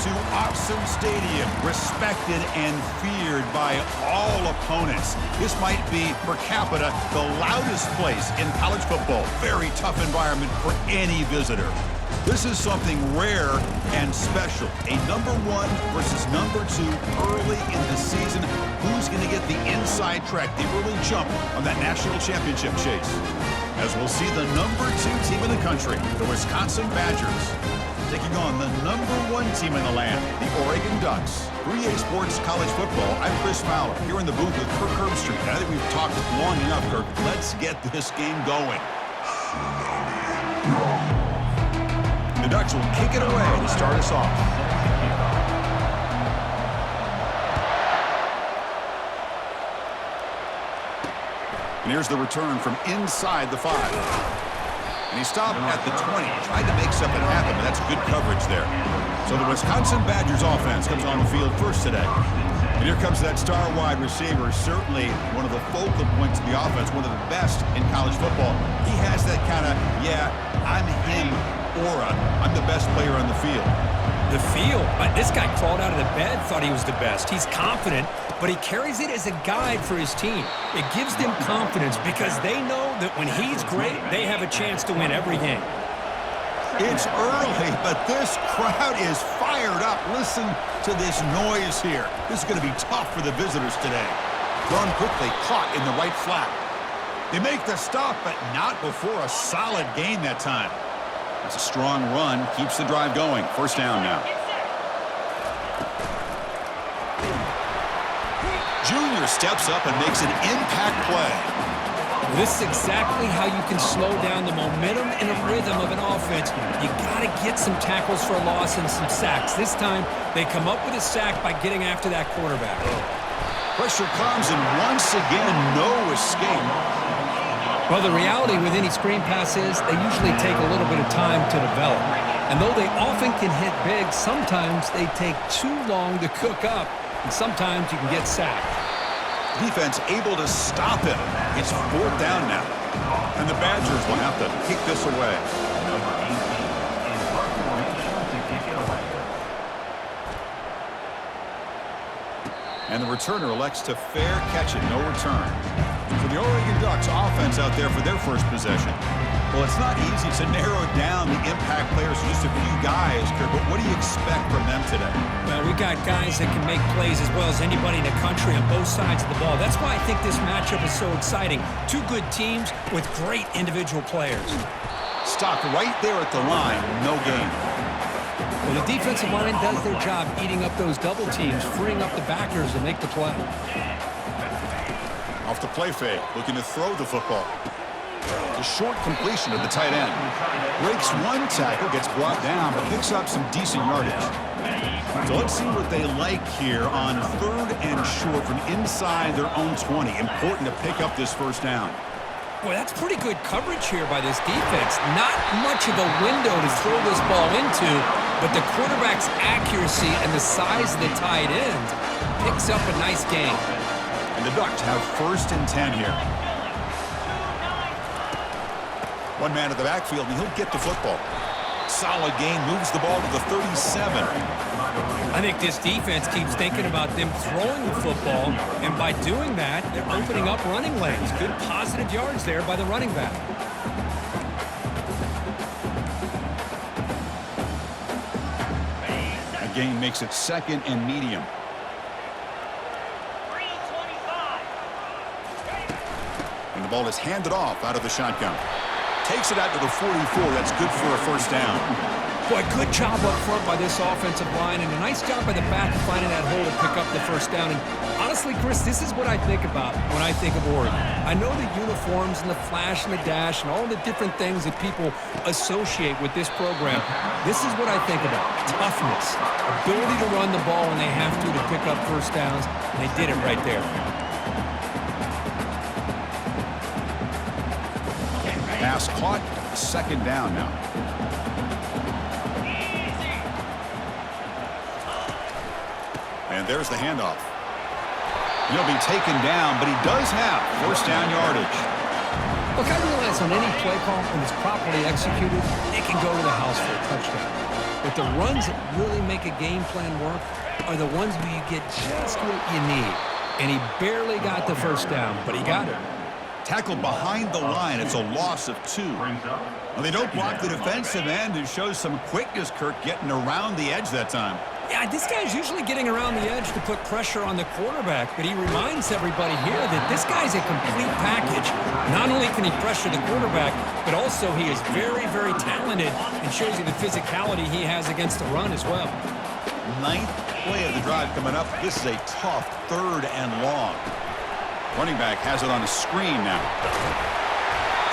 to Autzen Stadium, respected and feared by all opponents. This might be, per capita, the loudest place in college football. Very tough environment for any visitor. This is something rare and special. A number 1 versus number 2 early in the season. Who's going to get the inside track, the early jump on that national championship chase? As we'll see the number 2 team in the country, the Wisconsin Badgers, taking on the number 1 team in the land, the Oregon Ducks. 3A Sports College Football, I'm Chris Fowler, here in the booth with Kirk Herbstreit. I think we've talked long enough, Kirk. Let's get this game going. The Ducks will kick it away to start us off. And here's the return from inside the 5. And he stopped at the 20. Tried to make something happen, but that's good coverage there. So the Wisconsin Badgers offense comes on the field first today. And here comes that star wide receiver, certainly one of the focal points of the offense, one of the best in college football. He has that kind of, yeah, I'm him aura. I'm the best player on the field. The field? This guy crawled out of the bed, thought he was the best. He's confident, but he carries it as a guide for his team. It gives them confidence because they know that when he's great, they have a chance to win every game. It's early, but this crowd is fired up. Listen to this noise here. This is going to be tough for the visitors today. Thrown quickly, caught in the right flat. They make the stop, but not before a solid gain that time. That's a strong run, keeps the drive going. First down now. Junior steps up and makes an impact play. This is exactly how you can slow down the momentum and the rhythm of an offense. You got to get some tackles for a loss and some sacks. This time, they come up with a sack by getting after that quarterback. Pressure comes, and once again, no escape. Well, the reality with any screen pass is they usually take a little bit of time to develop. And though they often can hit big, sometimes they take too long to cook up, and sometimes you can get sacked. Defense able to stop him. It's 4th down now. And the Badgers will have to kick this away. And the returner elects to fair catch it, no return. For the Oregon Ducks offense out there for their first possession. Well, it's not easy to narrow down the impact players to just a few guys, Kirk, but what do you expect from them today? Well, we got guys that can make plays as well as anybody in the country on both sides of the ball. That's why I think this matchup is so exciting. 2 good teams with great individual players. Stopped right there at the line, no gain. Well, the defensive line does their job eating up those double teams, freeing up the backers to make the play. Off the play fake, looking to throw the football. A short completion to the tight end. Breaks one tackle, gets brought down, but picks up some decent yardage. So let's see what they like here on 3rd and short from inside their own 20. Important to pick up this first down. Boy, that's pretty good coverage here by this defense. Not much of a window to throw this ball into, but the quarterback's accuracy and the size of the tight end picks up a nice gain. And the Ducks have 1st and 10 here. One man at the backfield, and he'll get the football. Solid gain, moves the ball to the 37. I think this defense keeps thinking about them throwing the football, and by doing that, they're opening up running lanes. Good positive yards there by the running back. That gain makes it 2nd and medium. And the ball is handed off out of the shotgun. Takes it out to the 44. That's good for a first down. Boy, good job up front by this offensive line, and a nice job by the back of finding that hole to pick up the first down. And honestly, Chris, this is what I think about when I think of Oregon. I know the uniforms and the flash and the dash and all the different things that people associate with this program. This is what I think about. Toughness, ability to run the ball when they have to pick up first downs, and they did it right there. Pass caught, 2nd down now. And there's the handoff. He'll be taken down, but he does have first down yardage. Look, I realize on any play call, when it's properly executed, it can go to the house for a touchdown. But the runs that really make a game plan work are the ones where you get just what you need. And he barely got the first down, but he got it. Tackled behind the line. It's a loss of 2. Well, they don't block the defensive end. It shows some quickness, Kirk, getting around the edge that time. Yeah, this guy's usually getting around the edge to put pressure on the quarterback, but he reminds everybody here that this guy's a complete package. Not only can he pressure the quarterback, but also he is very, very talented and shows you the physicality he has against the run as well. 9th play of the drive coming up. This is a tough 3rd and long. Running back has it on a screen now.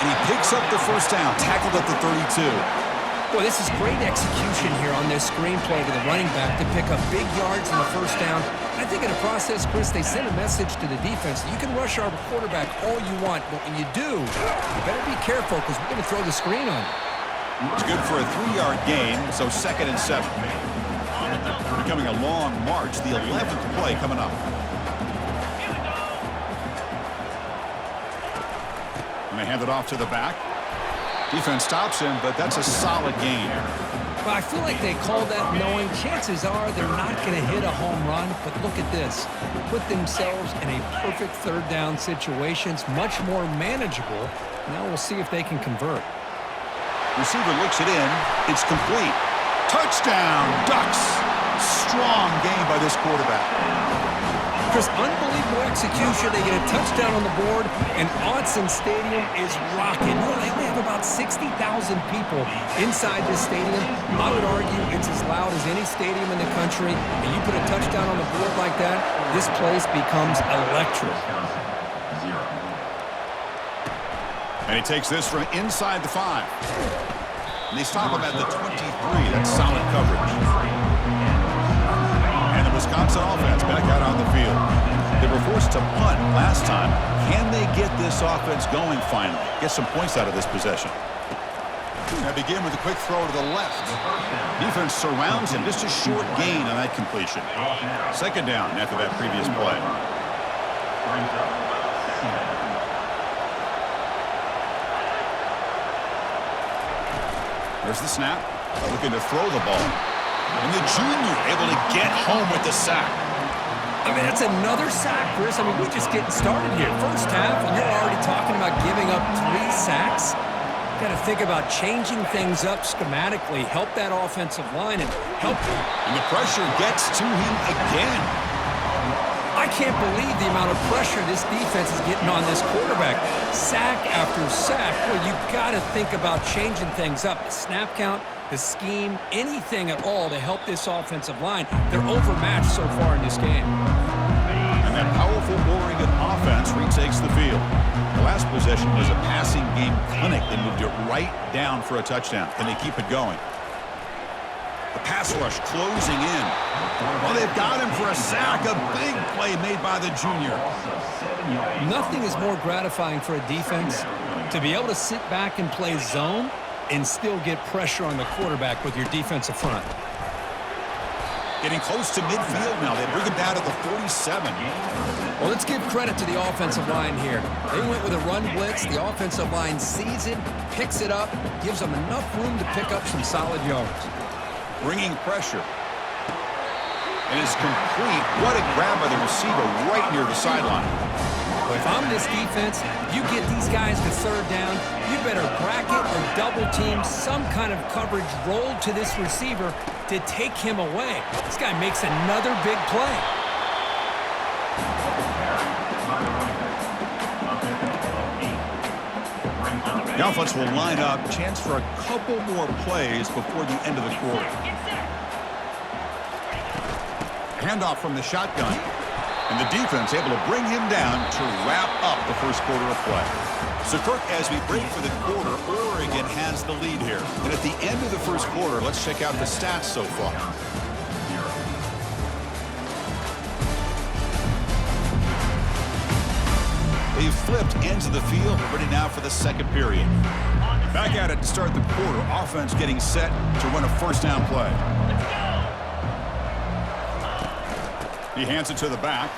And he picks up the first down, tackled at the 32. Boy, this is great execution here on this screenplay to the running back to pick up big yards in the first down. I think in the process, Chris, they send a message to the defense. You can rush our quarterback all you want, but when you do, you better be careful because we're going to throw the screen on you. It's good for a 3-yard gain, so 2nd and 7. Becoming a long march, the 11th play coming up. And they hand it off to the back. Defense stops him, but that's a solid gain. Well, I feel like they called that knowing chances are they're not going to hit a home run, but look at this. Put themselves in a perfect 3rd down situation. It's much more manageable. Now we'll see if they can convert. Receiver looks it in. It's complete. Touchdown, Ducks. Strong game by this quarterback. Chris, unbelievable execution. They get a touchdown on the board, and Autzen Stadium is rocking. You know, they only have about 60,000 people inside this stadium. I would argue it's as loud as any stadium in the country, and you put a touchdown on the board like that, this place becomes electric. And he takes this from inside the 5. And they stop him at the 23. That's solid coverage. And the Wisconsin offense back out on the field. They were forced to punt last time. Can they get this offense going finally? Get some points out of this possession. They begin with a quick throw to the left. Defense surrounds him. Just a short gain on that completion. 2nd down after that previous play. There's the snap. Looking to throw the ball. And the junior able to get home with the sack. I mean, that's another sack, Chris. I mean, we're just getting started here. First half, and you're already talking about giving up 3 sacks. Got to think about changing things up schematically, help that offensive line, and help. And the pressure gets to him again. I can't believe the amount of pressure this defense is getting on this quarterback. Sack after sack. Well, you got to think about changing things up. The snap count, the scheme, anything at all to help this offensive line. They're overmatched so far in this game. And that powerful Oregon offense retakes the field. The last possession was a passing game clinic. They moved it right down for a touchdown. Can they keep it going? The pass rush closing in. Well, they've got him for a sack. A big play made by the junior. Nothing is more gratifying for a defense to be able to sit back and play zone and still get pressure on the quarterback with your defensive front. Getting close to midfield now. They bring him down to the 47. Well, let's give credit to the offensive line here. They went with a run blitz. The offensive line sees it, picks it up, gives them enough room to pick up some solid yards. Bringing pressure. And it's complete. What a grab by the receiver right near the sideline. But if I'm this defense, you get these guys to 3rd down, you better bracket or double team some kind of coverage rolled to this receiver to take him away. This guy makes another big play. The offense will line up. Chance for a couple more plays before the end of the quarter. Handoff from the shotgun. And the defense able to bring him down to wrap up the first quarter of play. So, Kirk, as we break for the quarter, Oregon has the lead here. And at the end of the first quarter, let's check out the stats so far. They've flipped ends of the field. We're ready now for the second period. Back at it to start the quarter. Offense getting set to run a first down play. He hands it to the back.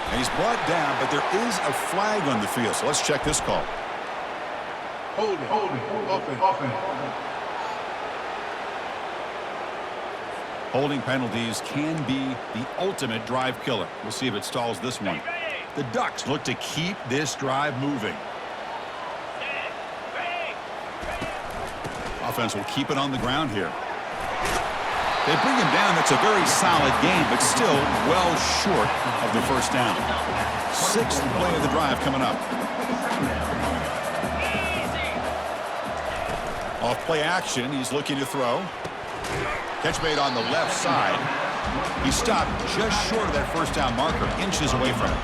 And he's brought down, but there is a flag on the field. So let's check this call. Hold it, offense. Holding penalties can be the ultimate drive killer. We'll see if it stalls this one. The Ducks look to keep this drive moving. Offense will keep it on the ground here. They bring him down. That's a very solid game, but still well short of the first down. Sixth play of the drive coming up. Off play action. He's looking to throw. Catch made on the left side. He stopped just short of that first down marker, inches away from it.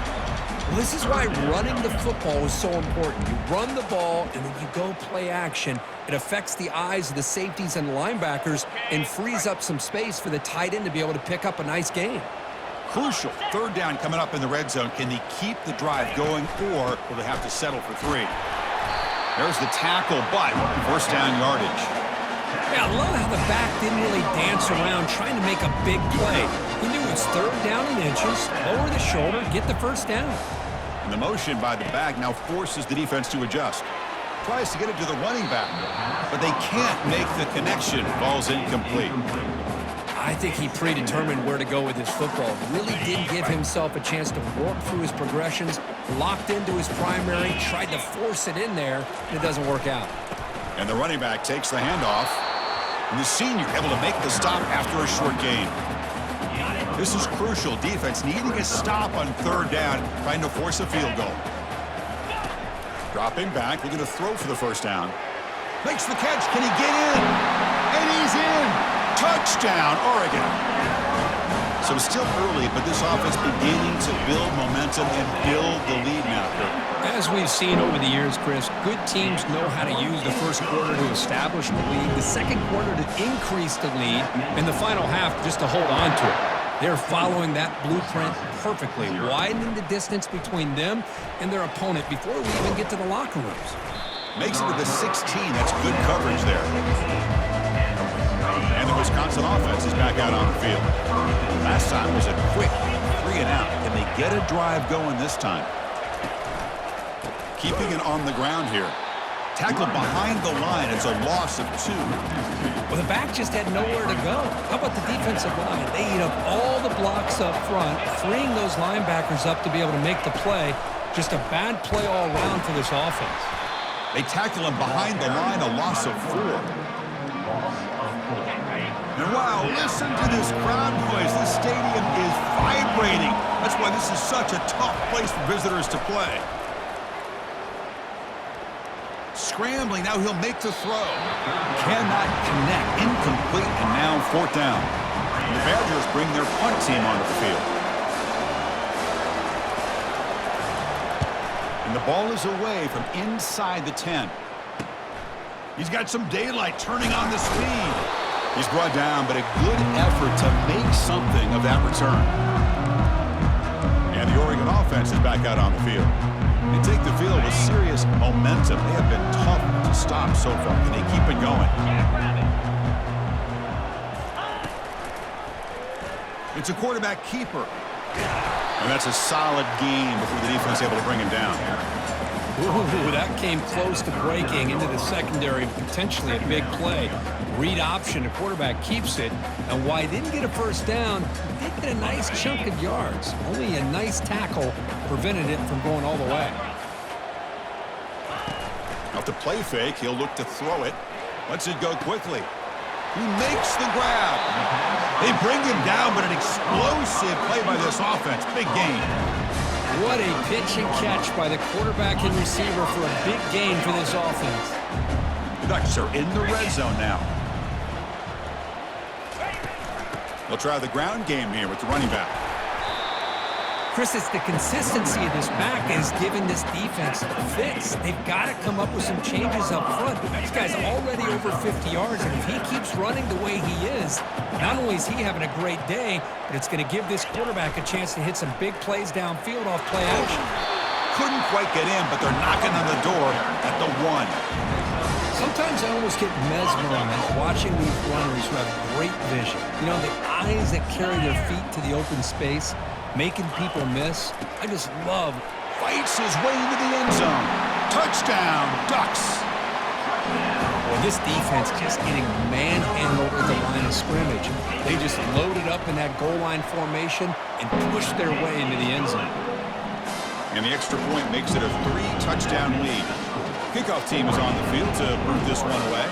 Well, this is why running the football is so important. You run the ball, and then you go play action. It affects the eyes of the safeties and linebackers and frees up some space for the tight end to be able to pick up a nice gain. Crucial. Third down coming up in the red zone. Can they keep the drive going, or will they have to settle for 3? There's the tackle, but first down yardage. Yeah, I love how the back didn't really dance around trying to make a big play. He knew it's third down in inches, lower the shoulder, get the first down. And the motion by the back now forces the defense to adjust. Tries to get it to the running back, but they can't make the connection. Ball's incomplete. I think he predetermined where to go with his football. Really didn't give himself a chance to work through his progressions, locked into his primary, tried to force it in there, and it doesn't work out. And the running back takes the handoff. And the senior able to make the stop after a short gain. This is crucial. Defense needing a stop on third down, trying to force a field goal. Dropping back, looking to throw for the first down. Makes the catch. Can he get in? And he's in. Touchdown, Oregon. So still early, but this offense beginning to build momentum and build the lead now, Kirk. As we've seen over the years, Chris, good teams know how to use the first quarter to establish the lead, the second quarter to increase the lead, and the final half just to hold on to it. They're following that blueprint perfectly, widening the distance between them and their opponent before we even get to the locker rooms. Makes it to the 16. That's good coverage there. And the Wisconsin offense is back out on the field. Last time was a quick 3 and out. Can they get a drive going this time? Keeping it on the ground here. Tackled behind the line. It's a loss of 2. Well, the back just had nowhere to go. How about the defensive line? They eat up all the blocks up front, freeing those linebackers up to be able to make the play. Just a bad play all around for this offense. They tackle him behind the line, a loss of 4. And wow, listen to this crowd noise. This stadium is vibrating. That's why this is such a tough place for visitors to play. Scrambling, now he'll make the throw. Cannot connect, incomplete, and now 4th down. And the Badgers bring their punt team onto the field. And the ball is away from inside the 10. He's got some daylight turning on the speed. He's brought down, but a good effort to make something of that return. And the Oregon offense is back out on the field. They take the field with serious momentum. They have been tough to stop so far. Can they keep it going? It's a quarterback keeper. And that's a solid gain before the defense is able to bring him down. Ooh, that came close to breaking into the secondary, potentially a big play. Read option, the quarterback keeps it, and while he didn't get a first down, he did get a nice chunk of yards. Only a nice tackle prevented it from going all the way. Off the play fake, he'll look to throw it. Lets it go quickly. He makes the grab. They bring him down, but an explosive play by this offense. Big gain. What a pitch and catch by the quarterback and receiver for a big gain for this offense. The Ducks are in the red zone now. They'll try the ground game here with the running back. Chris, it's the consistency of this back is giving this defense fits. They've got to come up with some changes up front. This guy's already over 50 yards, and if he keeps running the way he is, not only is he having a great day, but it's going to give this quarterback a chance to hit some big plays downfield off play action. Couldn't quite get in, but they're knocking on the door at the 1. Sometimes I almost get mesmerized watching these runners who have great vision. You know, the eyes that carry their feet to the open space, making people miss. I just love. Fights his way into the end zone. Touchdown, Ducks. This defense just getting manhandled at the line of scrimmage. They just loaded up in that goal line formation and pushed their way into the end zone. And the extra point makes it a 3-touchdown lead. Kickoff team is on the field to move this one away.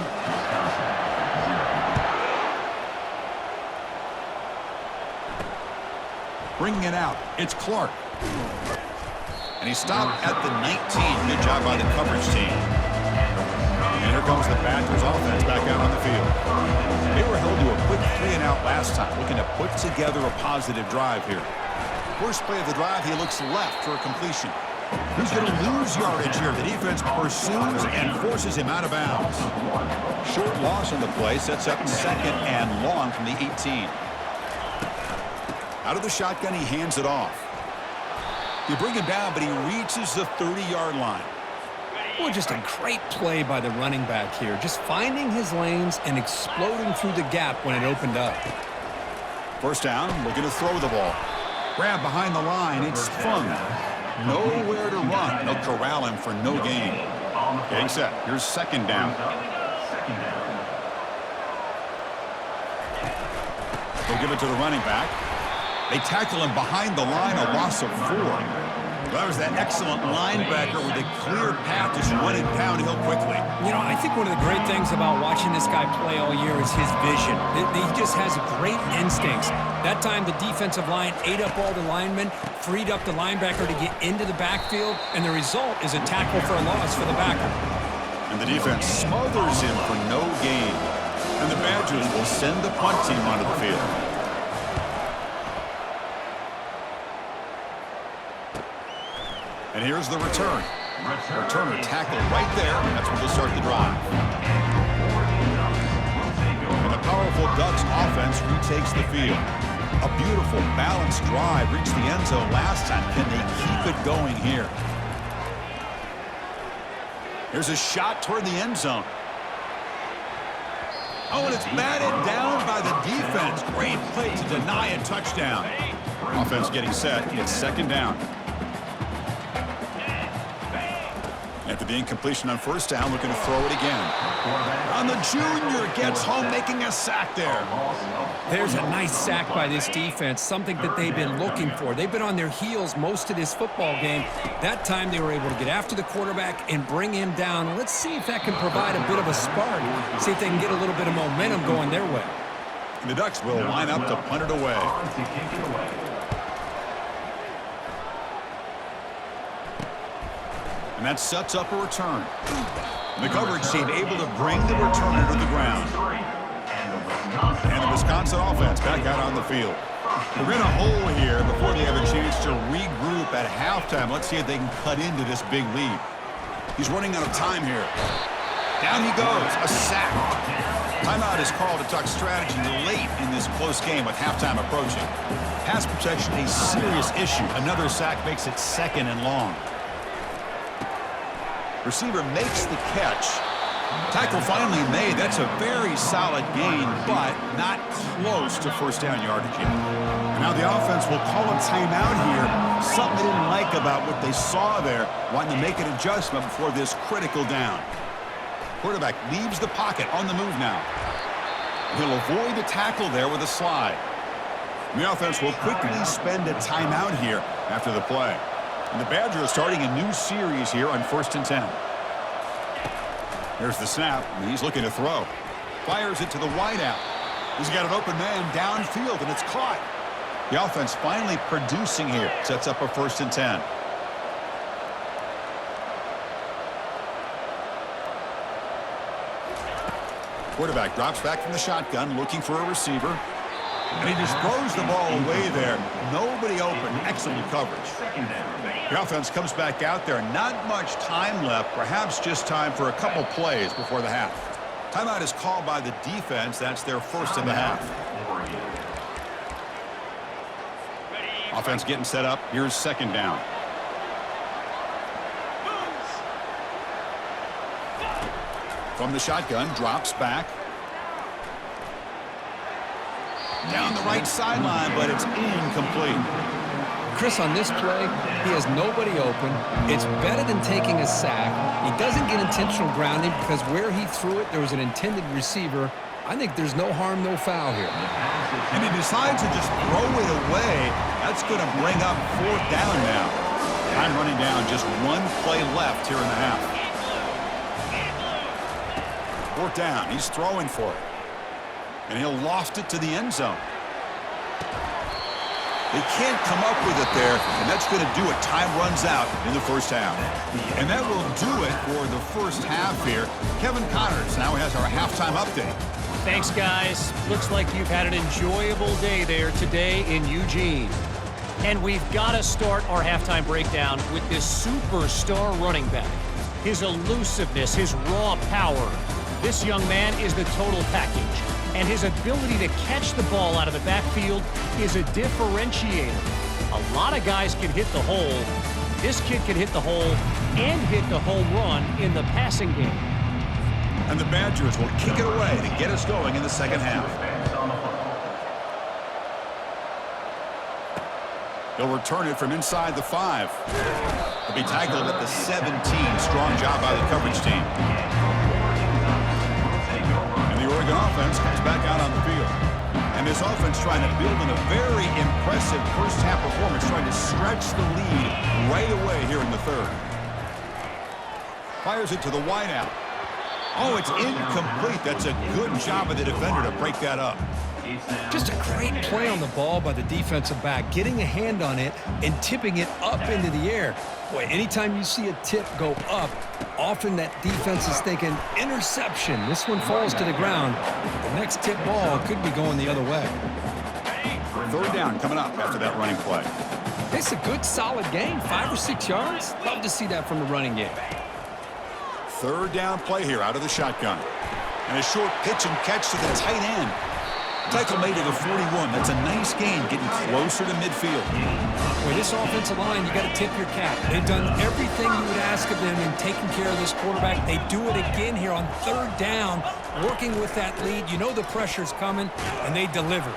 Bringing it out, it's Clark. And he stopped at the 19. Good job by the coverage team. And here comes the Badgers offense back out on the field. They were held to a quick 3-and-out last time, looking to put together a positive drive here. First play of the drive, he looks left for a completion. He's going to lose yardage here. The defense pursues and forces him out of bounds. Short loss on the play sets up 2nd and long from the 18. Out of the shotgun, he hands it off. You bring him down, but he reaches the 30-yard line. Well, just a great play by the running back here. Just finding his lanes and exploding through the gap when it opened up. First down, looking to throw the ball. Grab behind the line, it's Fung. Nowhere to run. They'll corral him for no gain. Getting set. Here's 2nd down. They'll give it to the running back. They tackle him behind the line, a loss of 4. That was that excellent linebacker with a clear path, just running downhill quickly. You know, I think one of the great things about watching this guy play all year is his vision. He just has great instincts. That time, the defensive line ate up all the linemen, freed up the linebacker to get into the backfield, and the result is a tackle for a loss for the backer. And the defense smothers him for no gain. And the Badgers will send the punt team onto the field. And here's the return. Returner tackled right there. That's where they'll start the drive. And the powerful Ducks offense retakes the field. A beautiful, balanced drive reached the end zone last time. Can they keep it going here? Here's a shot toward the end zone. Oh, and it's batted down by the defense. Great play to deny a touchdown. Offense getting set. It's 2nd down. After the incompletion on first down, looking to throw it again. On the junior, gets home, making a sack there. There's a nice sack by this defense, something that they've been looking for. They've been on their heels most of this football game. That time they were able to get after the quarterback and bring him down. Let's see if that can provide a bit of a spark. See if they can get a little bit of momentum going their way. The Ducks will line up to punt it away. And that sets up a return. And the coverage team able to bring the returner to the ground. And the Wisconsin offense back out on the field. We're in a hole here before they have a chance to regroup at halftime. Let's see if they can cut into this big lead. He's running out of time here. Down he goes, a sack. Timeout is called to talk strategy late in this close game with halftime approaching. Pass protection a serious issue. Another sack makes it 2nd and long. Receiver makes the catch. Tackle finally made. That's a very solid gain, but not close to first down yardage yet. And now the offense will call a timeout here. Something they didn't like about what they saw there, wanting to make an adjustment before this critical down. Quarterback leaves the pocket on the move now. He'll avoid the tackle there with a slide. And the offense will quickly spend a timeout here after the play. And the Badgers are starting a new series here on 1st and 10. There's the snap, and he's looking to throw. Fires it to the wideout. He's got an open man downfield, and it's caught. The offense finally producing here. Sets up a 1st and 10. Quarterback drops back from the shotgun, looking for a receiver. And he just throws the ball away there. Nobody open. Excellent coverage. The offense comes back out there. Not much time left. Perhaps just time for a couple plays before the half. Timeout is called by the defense. That's their first of the half. Offense getting set up. Here's 2nd down. From the shotgun, drops back. Down the right sideline, but it's incomplete. Chris, on this play, he has nobody open. It's better than taking a sack. He doesn't get intentional grounding because where he threw it, there was an intended receiver. I think there's no harm, no foul here. And he decides to just throw it away. That's going to bring up 4th down now. Time running down, just one play left here in the half. 4th down, he's throwing for it. And he'll loft it to the end zone. They can't come up with it there, and that's going to do it. Time runs out in the first half. And that will do it for the first half here. Kevin Connors now has our halftime update. Thanks, guys. Looks like you've had an enjoyable day there today in Eugene. And we've got to start our halftime breakdown with this superstar running back. His elusiveness, his raw power. This young man is the total package. And his ability to catch the ball out of the backfield is a differentiator. A lot of guys can hit the hole. This kid can hit the hole and hit the home run in the passing game. And the Badgers will kick it away to get us going in the second half. They'll return it from inside the 5. They'll be tackled at the 17. Strong job by the coverage team. The Oregon offense comes back out on the field. And this offense trying to build in a very impressive first half performance, trying to stretch the lead right away here in the 3rd. Fires it to the wideout. Oh, it's incomplete. That's a good job of the defender to break that up. Just a great play on the ball by the defensive back, getting a hand on it and tipping it up into the air. Boy, anytime you see a tip go up, often that defense is thinking interception. This one falls to the ground. The next tip ball could be going the other way. 3rd down coming up after that running play. It's a good, solid game, 5 or 6 yards. Love to see that from the running game. 3rd down play here out of the shotgun. And a short pitch and catch to the tight end. Tackle made to the 41. That's a nice gain, getting closer to midfield. Boy, this offensive line, you got to tip your cap. They've done everything you would ask of them in taking care of this quarterback. They do it again here on 3rd down, working with that lead. You know the pressure's coming, and they deliver.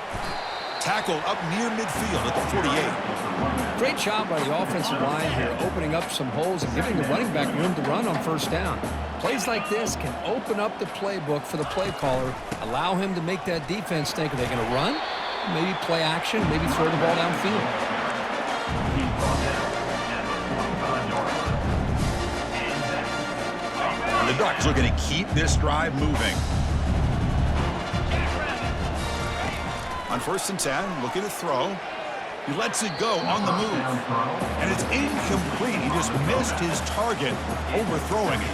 Tackle up near midfield at the 48. Great job by the offensive line here, opening up some holes and giving the running back room to run on 1st down. Plays like this can open up the playbook for the play caller, allow him to make that defense think, are they going to run? Maybe play action, maybe throw the ball downfield. And the Ducks looking to keep this drive moving. On 1st and 10, looking to throw. He lets it go on the move. And it's incomplete. He just missed his target, overthrowing it.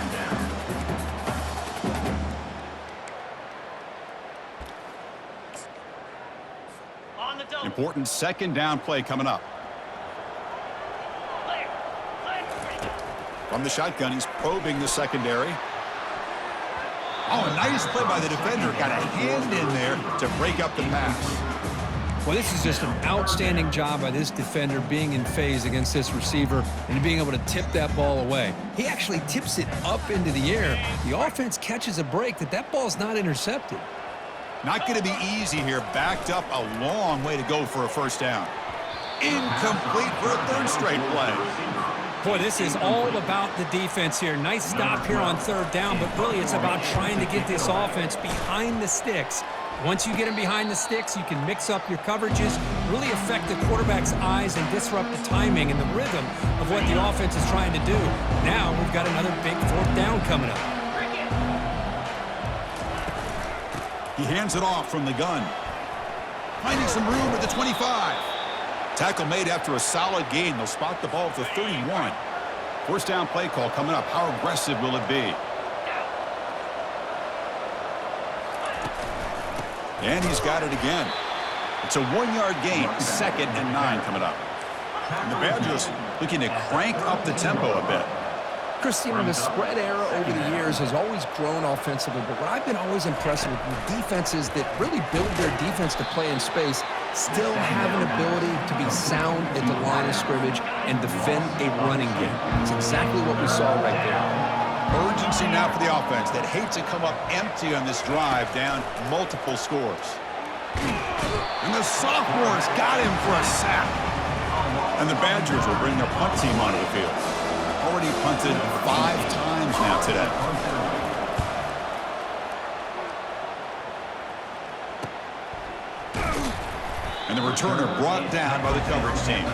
Important 2nd down play coming up. From the shotgun, he's probing the secondary. Oh, a nice play by the defender. Got a hand in there to break up the pass. Well, this is just an outstanding job by this defender being in phase against this receiver and being able to tip that ball away. He actually tips it up into the air. The offense catches a break that ball's not intercepted. Not going to be easy here. Backed up a long way to go for a 1st down. Incomplete for a 3rd straight play. Boy, this is all about the defense here. Nice stop here on 3rd down, but really it's about trying to get this offense behind the sticks. Once you get them behind the sticks, you can mix up your coverages, really affect the quarterback's eyes and disrupt the timing and the rhythm of what the offense is trying to do. Now we've got another big 4th down coming up. He hands it off from the gun. Finding some room at the 25. Tackle made after a solid gain. They'll spot the ball at the 31. 1st down play call coming up. How aggressive will it be? And he's got it again. It's a 1-yard gain. 2nd and 9 coming up. And the Badgers looking to crank up the tempo a bit. Christine, the spread era over the years has always grown offensively, but what I've been always impressed with defenses that really build their defense to play in space still have an ability to be sound at the line of scrimmage and defend a running game. It's exactly what we saw right there. Urgency now for the offense that hates to come up empty on this drive, down multiple scores. And the sophomore's got him for a sack. And the Badgers will bring their punt team onto the field. Already punted 5 times now today. And the returner brought down by the coverage team.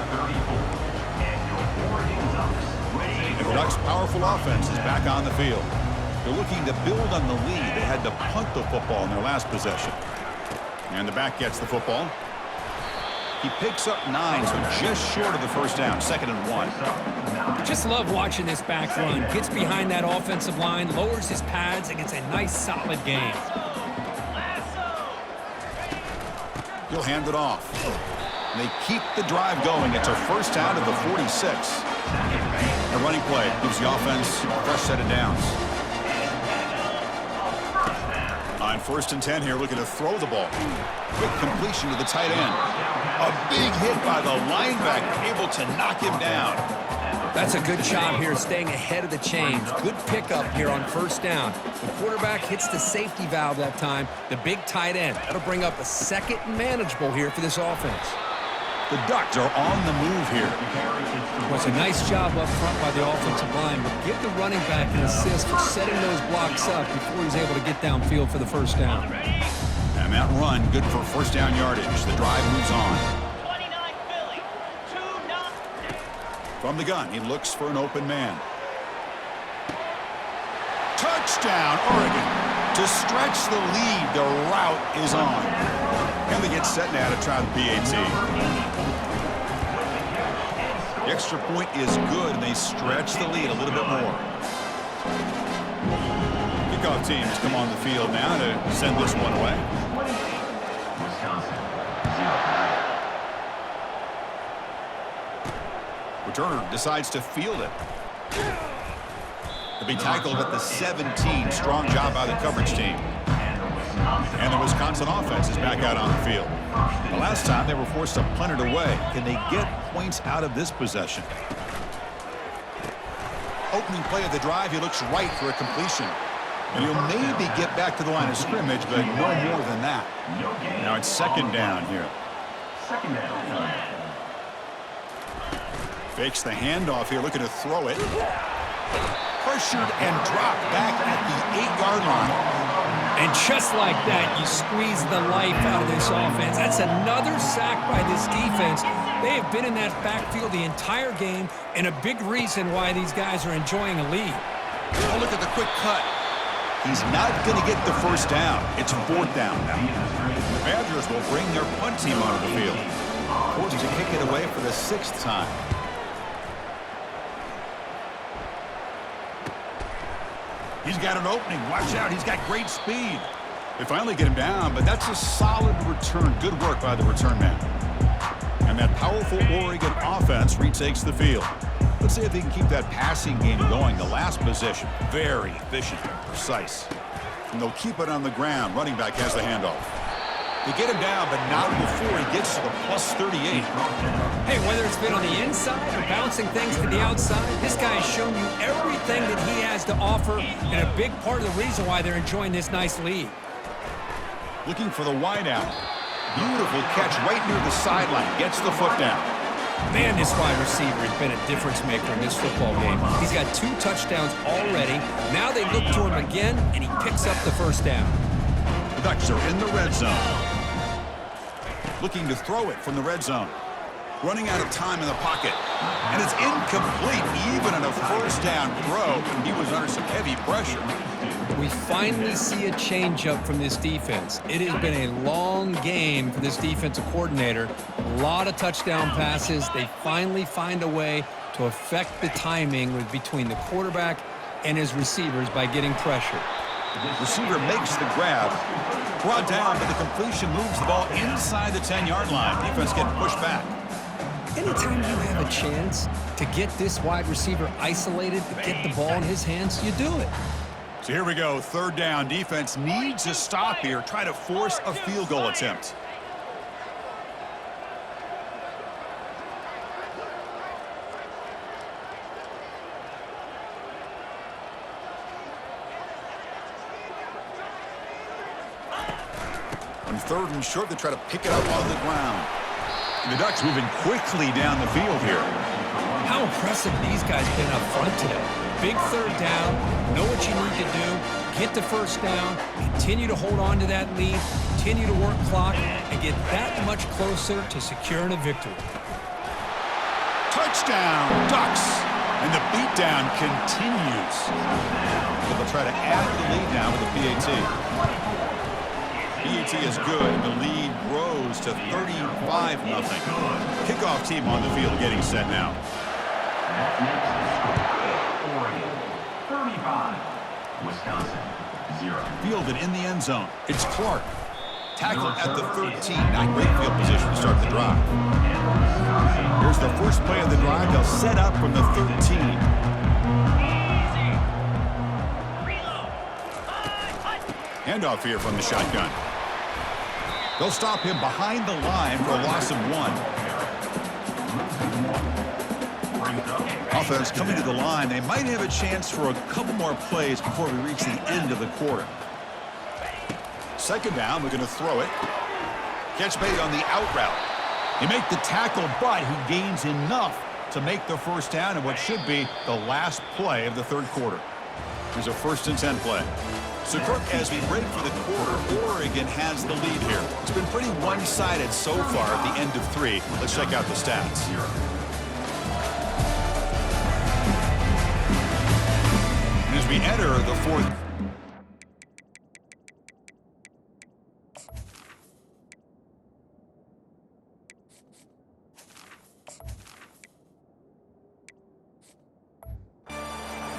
And the Ducks' powerful offense is back on the field. They're looking to build on the lead. They had to punt the football in their last possession. And the back gets the football. He picks up 9, so just short of the first down, 2nd and 1. Just love watching this back run. Gets behind that offensive line, lowers his pads, and gets a nice, solid gain. He'll hand it off. And they keep the drive going. It's a first down to the 46. The running play gives the offense a fresh set of downs. On 1st and 10 here, looking to throw the ball. Quick completion to the tight end. A big hit by the linebacker, able to knock him down. That's a good job here, staying ahead of the chains. Good pickup here on 1st down. The quarterback hits the safety valve that time, the big tight end. That'll bring up a 2nd and manageable here for this offense. The Ducks are on the move here. Well, it's a nice job up front by the offensive line, but give the running back an assist for setting those blocks up before he's able to get downfield for the 1st down. And that run, good for 1st down yardage. The drive moves on. From the gun, he looks for an open man. Touchdown, Oregon. To stretch the lead, the route is on. And they get set now to try the PAT. The extra point is good, and they stretch the lead a little bit more. Kickoff teams come on the field now to send this one away. Returner decides to field it. To be tackled at the 17. Strong job by the coverage team. And the Wisconsin offense is back out on the field. The last time they were forced to punt it away. Can they get points out of this possession? Opening play of the drive, he looks right for a completion. And he'll maybe get back to the line of scrimmage, but no more than that. Now it's 2nd down here. Fakes the handoff here, looking to throw it. Pressured and dropped back at the 8-yard line. And just like that, you squeeze the life out of this offense. That's another sack by this defense. They have been in that backfield the entire game, and a big reason why these guys are enjoying a lead. Oh, look at the quick cut. He's not going to get the 1st down. It's 4th down now. The Badgers will bring their punt team onto the field. Forced to kick it away for the 6th time. He's got an opening. Watch out. He's got great speed. They finally get him down, but that's a solid return. Good work by the return man. And that powerful Oregon offense retakes the field. Let's see if they can keep that passing game going. The last possession, very efficient and precise. And they'll keep it on the ground. Running back has the handoff. They get him down, but not before he gets to the plus 38. Hey, whether it's been on the inside or bouncing things to the outside, this guy has shown you everything that he has to offer, and a big part of the reason why they're enjoying this nice lead. Looking for the wideout. Beautiful catch right near the sideline. Gets the foot down. Man, this wide receiver has been a difference maker in this football game. He's got 2 touchdowns already. Now they look to him again, and he picks up the 1st down. The Ducks are in the red zone. Looking to throw it from the red zone. Running out of time in the pocket. And it's incomplete. Even in a 1st down throw, he was under some heavy pressure. We finally see a changeup from this defense. It has been a long game for this defensive coordinator. A lot of touchdown passes. They finally find a way to affect the timing between the quarterback and his receivers by getting pressure. Receiver makes the grab. Brought down, but the completion moves the ball inside the 10-yard line. Defense getting pushed back. Anytime you have a chance to get this wide receiver isolated, to get the ball in his hands, you do it. So here we go, 3rd down. Defense needs a stop here. Try to force a field goal attempt. On 3rd and short, they try to pick it up on the ground. The Ducks moving quickly down the field here. How impressive these guys been up front today. Big third down, know what you need to do, get the first down, continue to hold on to that lead, continue to work clock, and get that much closer to securing a victory. Touchdown, Ducks! And the beatdown continues. So they'll try to add the lead now with the PAT. PAT is good, and the lead grows to 35-0. Kickoff team on the field getting set now. Oregon, 35. Wisconsin, 0. Fielded in the end zone. It's Clark. Tackle at the 13. Not great field position to start the drive. Here's the first play of the drive. They'll set up from the 13. Handoff here from the shotgun. They'll stop him behind the line for a loss of 1. Offense coming to the line. They might have a chance for a couple more plays before we reach the end of the quarter. Second down, we're going to throw it. Catch bait on the out route. He make the tackle, but he gains enough to make the first down in what should be the last play of the third quarter. Here's a 1st and 10 play. So, Kirk, as we break for the quarter, Oregon has the lead here. It's been pretty one-sided so far at the end of 3. Let's check out the stats. And as we enter the fourth.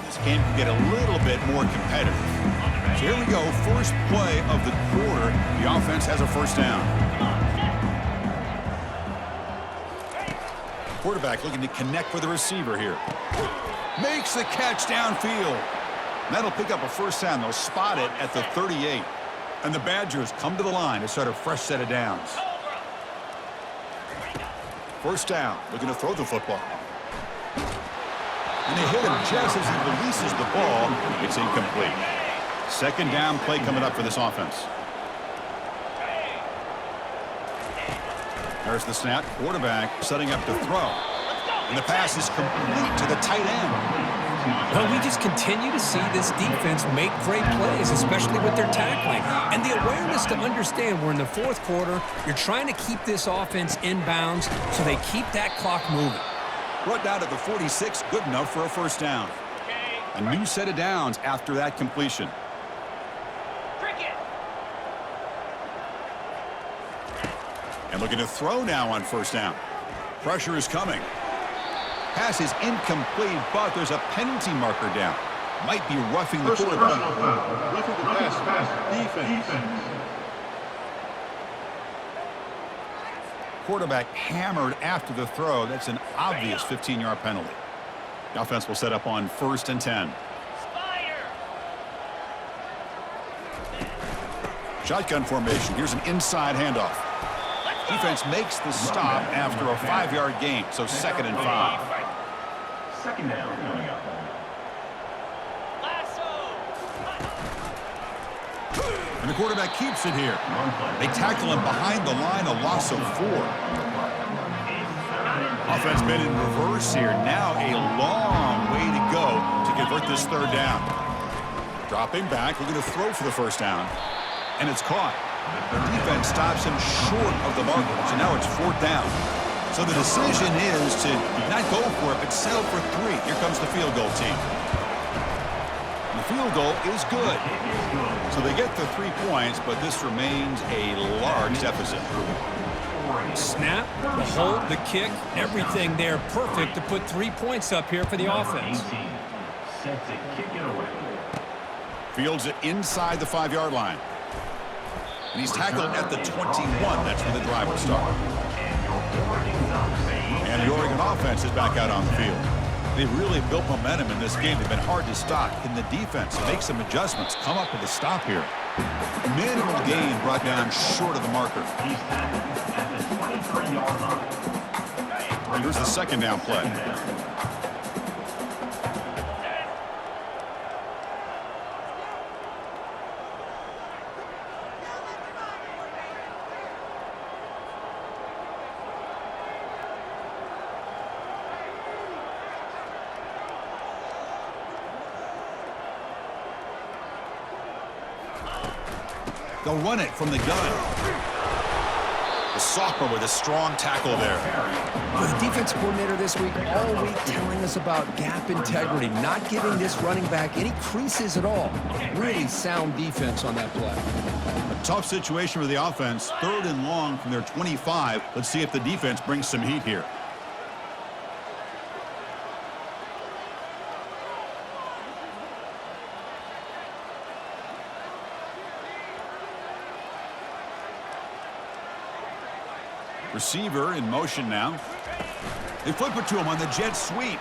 This game can get a little bit more competitive. So here we go, first play of the quarter. The offense has a first down. Quarterback looking to connect with the receiver here. Makes the catch downfield. That'll pick up a first down. They'll spot it at the 38. And the Badgers come to the line to start a fresh set of downs. First down, looking to throw the football. And they hit him just as he releases the ball. It's incomplete. Second down play coming up for this offense. There's the snap. Quarterback setting up to throw. And the pass is complete to the tight end. Well, we just continue to see this defense make great plays, especially with their tackling. And the awareness to understand we're in the fourth quarter, you're trying to keep this offense in bounds so they keep that clock moving. Brought down to the 46, good enough for a first down. A new set of downs after that completion. And looking to throw now on first down. Pressure is coming. Pass is incomplete, but there's a penalty marker down. Might be roughing the quarterback. Roughing the pass. Defense. Quarterback hammered after the throw. That's an obvious 15-yard penalty. The offense will set up on 1st and 10. Shotgun formation. Here's an inside handoff. Defense makes the stop after a 5-yard gain, so 2nd and 5. Second down coming up. And the quarterback keeps it here. They tackle him behind the line, a loss of 4. Offense been in reverse here. Now a long way to go to convert this third down. Dropping back, we're going to throw for the first down. And it's caught. The defense stops him short of the marker, so now it's 4th down. So the decision is to not go for it, but settle for 3. Here comes the field goal team. And the field goal is good. So they get the 3 points, but this remains a large deficit. Snap, the hold, the kick, everything there perfect to put 3 points up here for the offense. Set to kick it away. Fields it inside the 5-yard line. And he's tackled at the 21. That's where the drive will start. And the Oregon offense is back out on the field. They've really built momentum in this game. They've been hard to stop. Can the defense make some adjustments, come up with a stop here? Minimal gain brought down short of the marker. He's tackled at the 23-yard line. Here's the second down play. They'll run it from the gun. The sophomore with a strong tackle there. Well, the defense coordinator this week all week telling us about gap integrity, not giving this running back any creases at all. Really sound defense on that play. A tough situation for the offense. 3rd and long from their 25. Let's see if the defense brings some heat here. Receiver in motion now. They flip it to him on the jet sweep.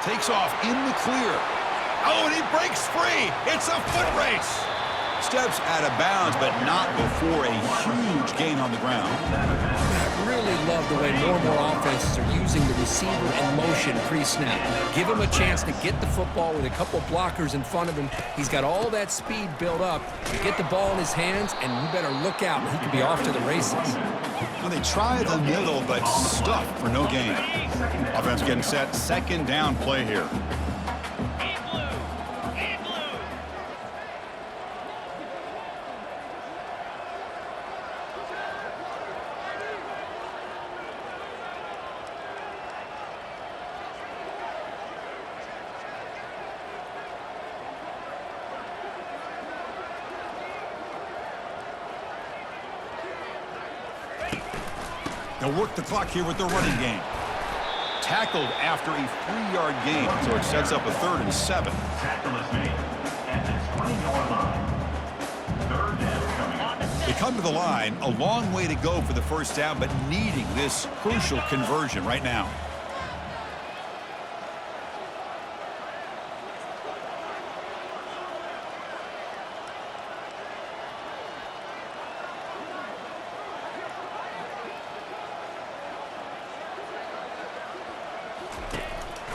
Takes off in the clear. Oh, and he breaks free. It's a foot race. Steps out of bounds, but not before a huge gain on the ground. I really love the way more and more offenses are using the receiver in motion pre-snap. Give him a chance to get the football with a couple blockers in front of him. He's got all that speed built up. Get the ball in his hands, and you better look out. He could be off to the races. Well, they try the middle, but stuffed for no gain. Offense getting set. 2nd down play here. They'll work the clock here with their running game. Tackled after a 3-yard gain, so it sets up a 3rd and 7. Tackle is made at the 20-yard line. 3rd down coming up. They come to the line, a long way to go for the first down, but needing this crucial conversion right now.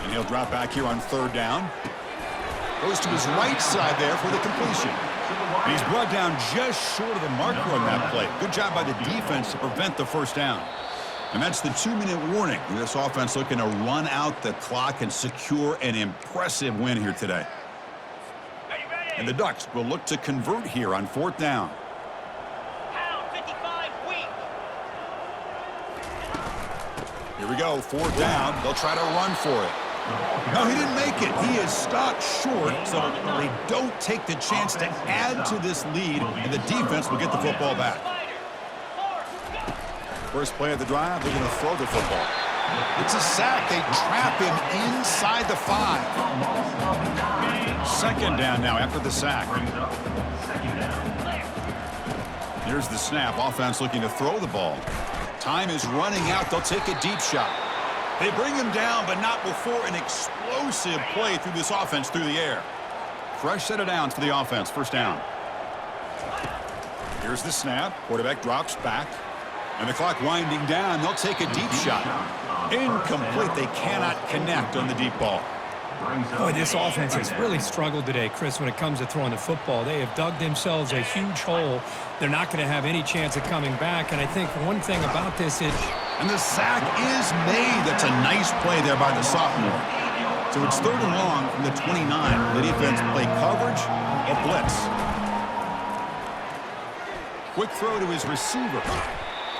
And he'll drop back here on 3rd down. Goes to his right side there for the completion. And he's brought down just short of the marker on that play. Good job by the defense to prevent the first down. And that's the 2-minute warning. This offense looking to run out the clock and secure an impressive win here today. And the Ducks will look to convert here on 4th down. Here we go, 4th down. They'll try to run for it. No, he didn't make it. He is stopped short, so they don't take the chance to add to this lead, and the defense will get the football back. First play of the drive, they're going to throw the football. It's a sack. They trap him inside the 5. 2nd down now after the sack. Here's the snap. Offense looking to throw the ball. Time is running out. They'll take a deep shot. They bring him down, but not before an explosive play through this offense through the air. Fresh set of downs for the offense. 1st down. Here's the snap. Quarterback drops back. And the clock winding down. They'll take a deep shot. Incomplete. They cannot connect on the deep ball. Boy, this offense has really struggled today, Chris, when it comes to throwing the football. They have dug themselves a huge hole. They're not going to have any chance of coming back. And I think one thing about this is... And the sack is made. That's a nice play there by the sophomore. So it's 3rd and long from the 29. The defense play coverage or blitz. Quick throw to his receiver.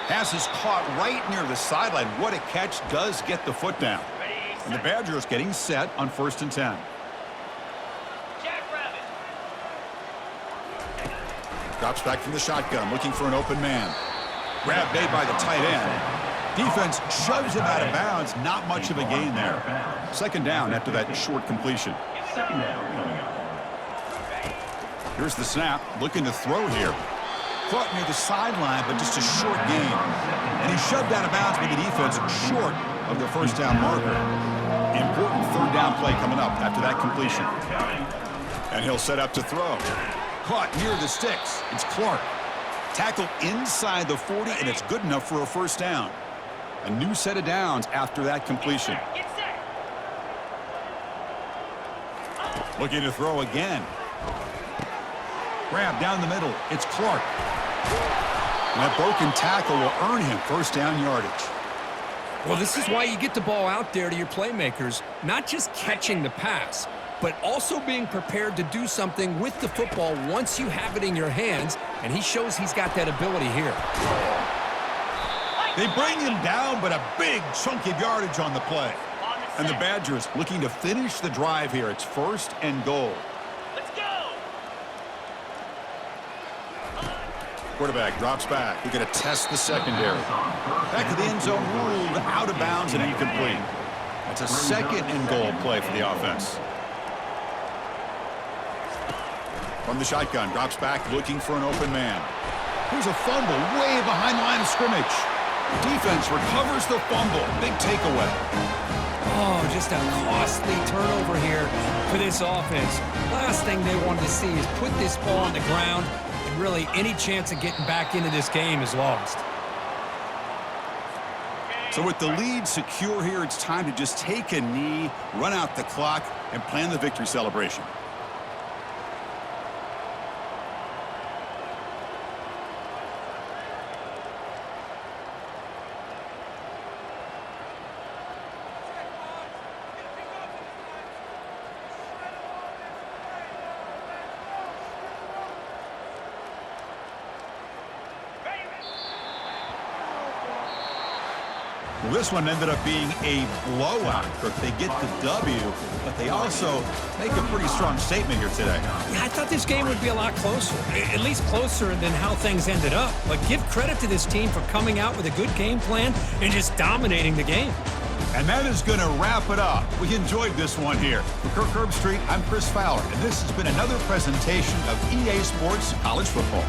Pass is caught right near the sideline. What a catch. Does get the foot down. And the Badgers getting set on 1st and 10. Drops back from the shotgun, looking for an open man. Grab made by the tight end. Defense shoves him out of bounds. Not much of a gain there. 2nd down after that short completion. 2nd down coming up. Here's the snap. Looking to throw here. Caught near the sideline, but just a short gain. And he shoved out of bounds by the defense short of the 1st down marker. Important 3rd down play coming up after that completion. And he'll set up to throw. Caught near the sticks. It's Clark. Tackled inside the 40, and it's good enough for a 1st down. A new set of downs after that completion. Looking to throw again. Grab down the middle. It's Clark. And that broken tackle will earn him 1st down yardage. Well, this is why you get the ball out there to your playmakers, not just catching the pass. but also being prepared to do something with the football once you have it in your hands, and he shows he's got that ability here. They bring him down, but a big chunk of yardage on the play. And the Badgers looking to finish the drive here. It's 1st and goal. Let's go! Quarterback drops back. We're going to test the secondary. Back to the end zone, ruled out of bounds and incomplete. That's a 2nd and goal play for the offense. From the shotgun, drops back looking for an open man. Here's a fumble way behind the line of scrimmage. Defense recovers the fumble. Big takeaway. Oh, just a costly turnover here for this offense. Last thing they wanted to see is put this ball on the ground, and really any chance of getting back into this game is lost. So with the lead secure here, it's time to just take a knee, run out the clock, and plan the victory celebration. Well, this one ended up being a blowout. They get the W, but they also make a pretty strong statement here today. Yeah, I thought this game would be a lot closer, at least closer than how things ended up. But give credit to this team for coming out with a good game plan and just dominating the game. And that is going to wrap it up. We enjoyed this one here. For Kirk Herbstreit, I'm Chris Fowler, and this has been another presentation of EA Sports College Football.